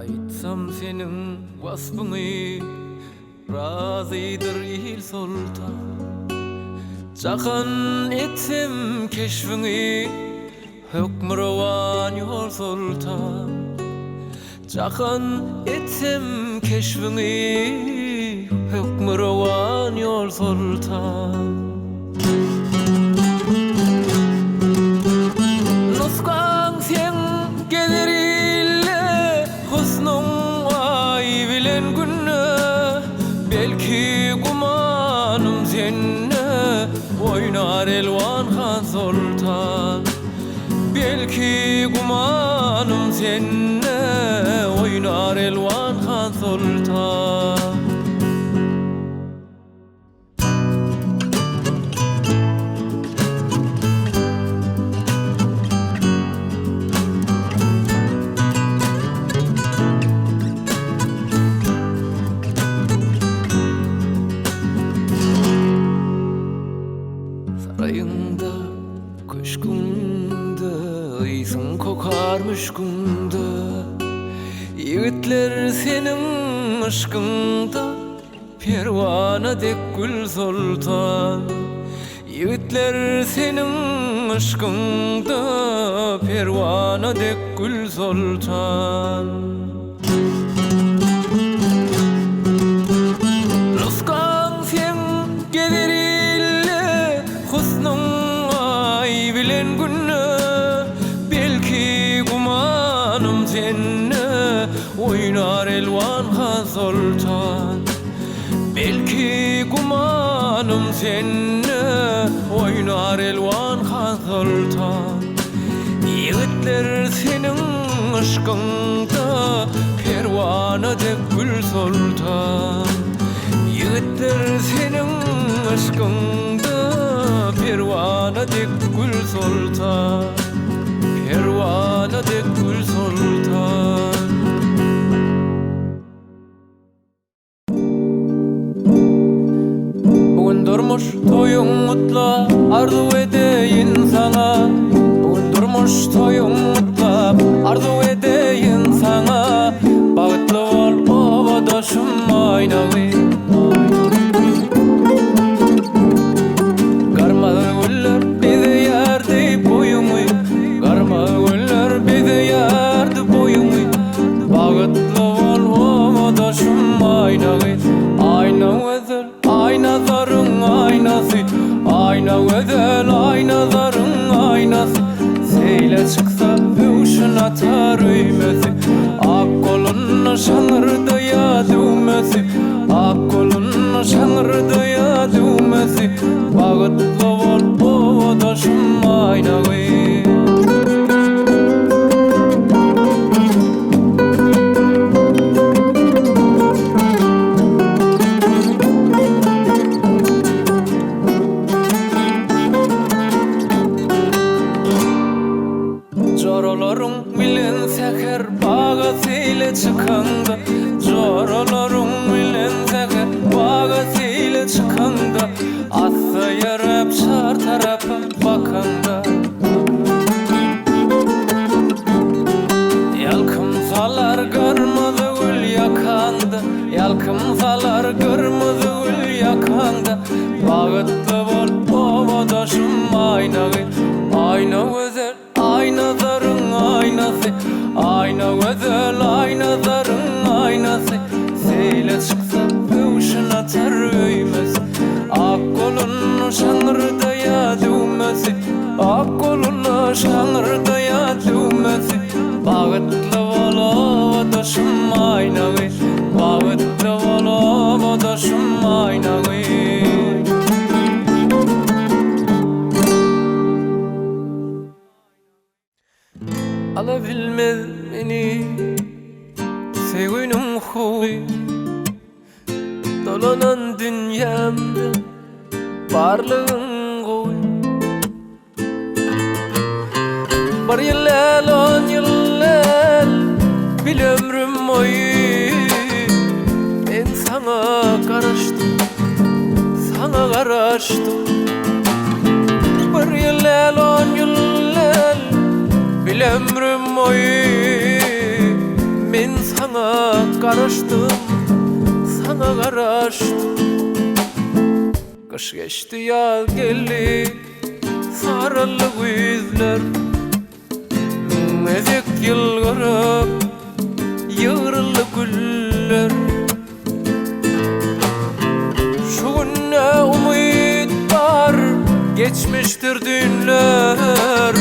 Aytsam senin vasfını, razıdır il sultan. Jahan etsem keşfini, hükmü revan yol sultan. Jahan etsem keşfini, hükmü revan yol sultan. Nuskan sen gelirile, husnun ay bilen günne. Belki kumanım senne, oynar elvan han sultan. Belki kumanım senne, oynar elvan han sultan. Sarayında, köşkünde, ıysın kokarmış günde. Yiğitler senin aşkında, pervana dek gül sultan. Yiğitler senin aşkında, pervana dek gül sultan. Nuskan sen gelirile, husnun ay bilen günne. Belki kumanım senne, oynar elvan han sultan. Belki kumanım senne, oynar elvan han sultan. Yiğitler senin aşkında, pervana dek gül sultan. Yiğitler senin aşkında, pervana dek gül sultan. Pervana dek gül sultan. Bugün durmuş toyun mutla, arzu edeyin sana. Bugün durmuş toyun mutla, arzu edeyin sana. Bağıtlı ol ovadaşım aynağı. Garmalı güller bize yerdi boyumu. Garmalı güller bize yerdi boyumu. Bağıtlı ol ovadaşım aynağı. Ayna özel, aynaların aynası. Ayna özel, aynaların aynası. Seyle çıksa üşün atar üymesi. Ak kolun şanırdı ya düğmesi. Ak kolun şanırdı ya düğmesi. Bağıtlı ol ovadaşım aynağı. Jorolarың bilen seher baga seyle çıkanda. Jorolarың bilen seher baga seyle çıkanda. Assa yarab şar tarafa bakanda. Yalkım salar kırmızı gül yakanda. Yalkım salar kırmızı gül yakanda. Bağıtlı bol ovadaşım aynağı. Ayna özel, aynaların aynası. Ayna özel, aynaların aynası. Seyle çıksa üşün atar üymesi. Ak kolun şanırdı ya düğmesi. Ak kolun şanırdı ya düğmesi. Bağıtlı ol ovadaşım aynağı. Bağıtlı ol ovadaşım aynağı. Alabilmez beni sevginin huy. Dolanan dünyamda varlığın koy. Bir yıl on yıllar bir ömrüm oyu. Ben sana karıştım, sana karıştım. Bir yıl on yıllar bir ömrüm oyu. Men sana karaştım, sana karaştım. Kış geçti yaz geldi, sarılı yüzler. Ezek yılgırıp, yığırlı güller. Şu günne umut var, geçmiştir dünler.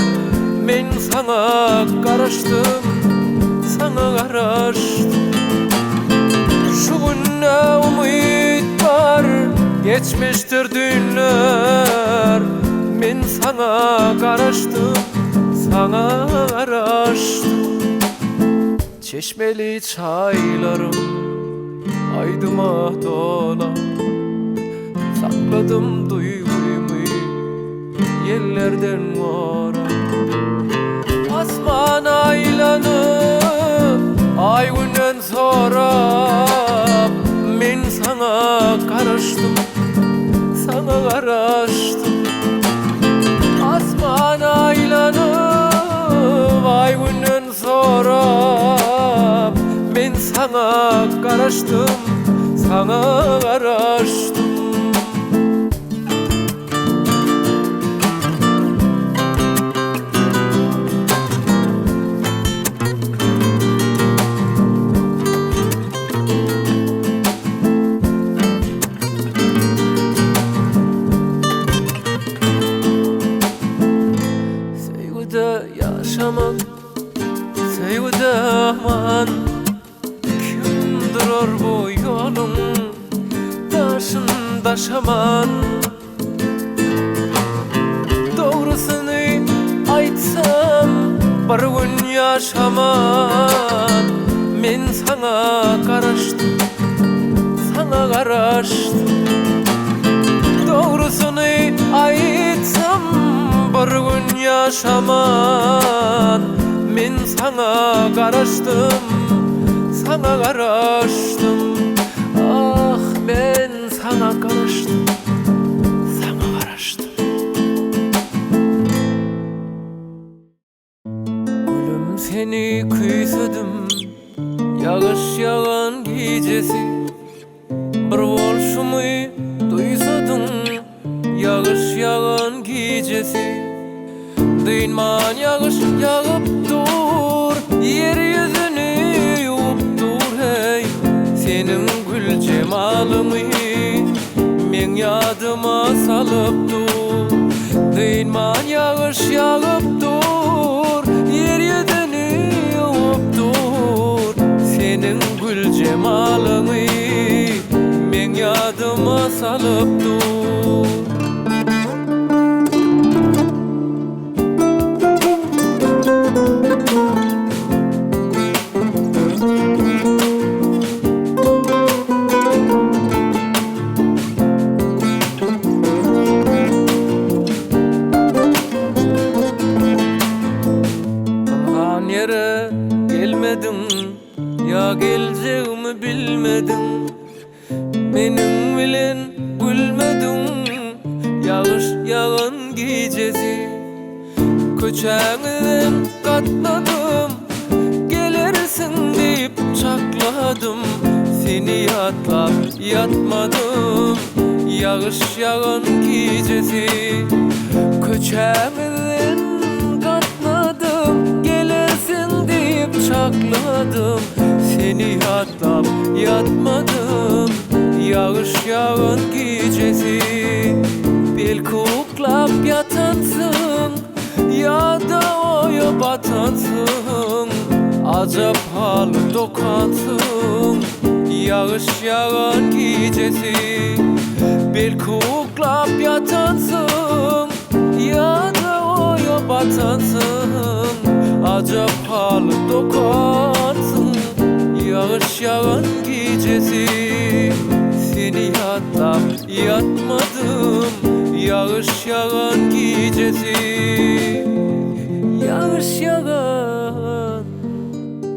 Men sana karaştım, sana karaştım. Şu günne umut var, geçmiştir dünler. Men sana karaştım, sana karaştım. Çeşmeli çaylarım aydıma dola. Sakladım duygumu yerlerden mora. Asman aylanıp ay günden sonra men sana karaştım, sana karaştım. Asman aylanıp ay günden sonra men sana karaştım, sana karaştım. Yaşamak, sevgide aman. Kim durur bu yolun taşında şaman? Doğrusunu aytsam bir gün yaşaman. Men sana karaştım, sana karaştım. Doğrusunu aytsam bir gün yaşaman. Men sana karaştım, sana karaştım. Ah men sana karaştım, sana karaştım. Gülüm seni küysüdüm, yağış yağan gecesi. Bir bolşumu duysudum, yağış yağan gecesi. Duyman yağış yağıp dur, yeryüzünü yuup dur hey. Senin gül cemalını men yadıma salıp dur. Duyman yağış yağıp dur, yeryüzünü yuup dur. Senin gül cemalını men yadıma salıp dur. Yere gelmedin, ya geleceğimi bilmedin. Benim bilen gülmedin, yağış yağan gecesi. Köçeğinden katladım, gelirsin deyip çakladım. Seni yatlap yatmadım, yağış yağan gecesi. Köçeğinden katladım, gelirsin deyip çakladım. Seni yatlap yatmadım, yağış yağan gecesi. Belki uklap yatansın, ya da oya batansın. Acap halı dokansın, yağış yağan gecesi. Belki uklap yatansın, ya da oya batansın. Acap halı dokansın, yağış yağan gecesi. Seni yatlap yatmadım, yağış yağan gecesi. Yağış yağan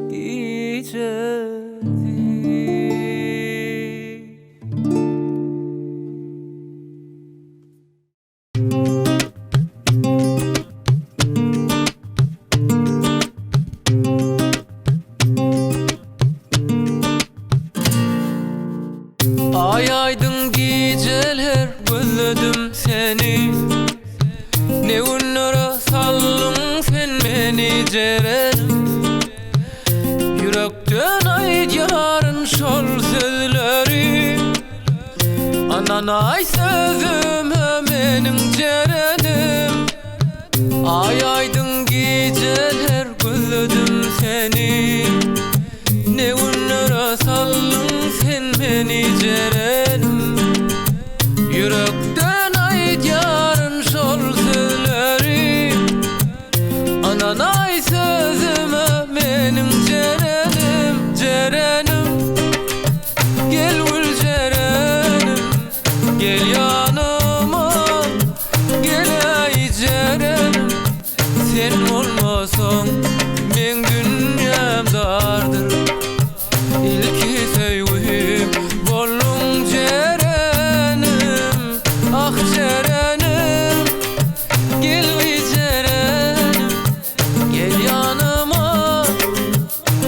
gecesi. seni. Ne günlere saldın sen beni cerenim. Yürekten aydyarın şol sözleri. Ananay sözüme menin cerenim. Ay aydın geceler gözledim seni. Ne günlere saldın sen beni cerenim. Yürekten aydyarın şol sözleri. Ananay sözüme menin cerenim. Cerenim, gel gül cerenim, gel yanıma, gel ay cerenim. Sen olmasan men dünyam dardır. İlki sevgim bollum cerenim. Ah cerenim, gel ay cerenim, gel yanıma,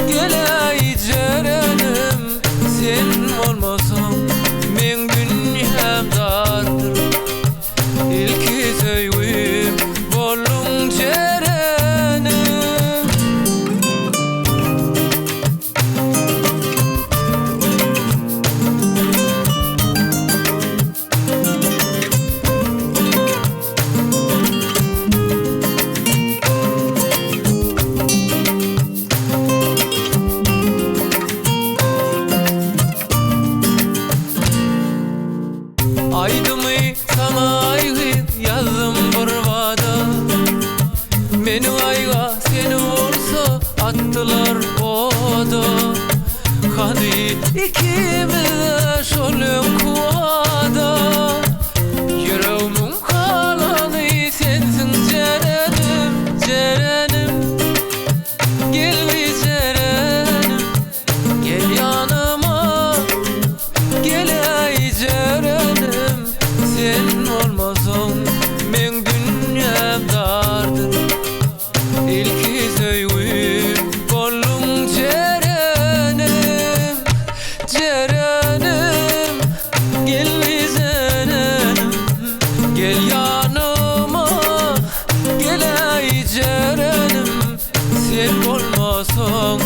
gel ay cerenim. Sen olmasan men dünyam dardır. İlki sevgim bollum cerenim. Aydımı sana ayıp yazdım bırvada. Beni ayga seni olsa attılar oda. Hani ikimiz şolum kuvada. Yüreğimin kalanı sensin cerenim. Cerenim, gel bir cerenim, gel yanıma, gel ay cerenim. Sen olmasan men dünyam dardır. İlki sevgim bollum cerenim. Cerenim, gel bir cerenim, gel yanıma, gel ay cerenim. Sen olmasan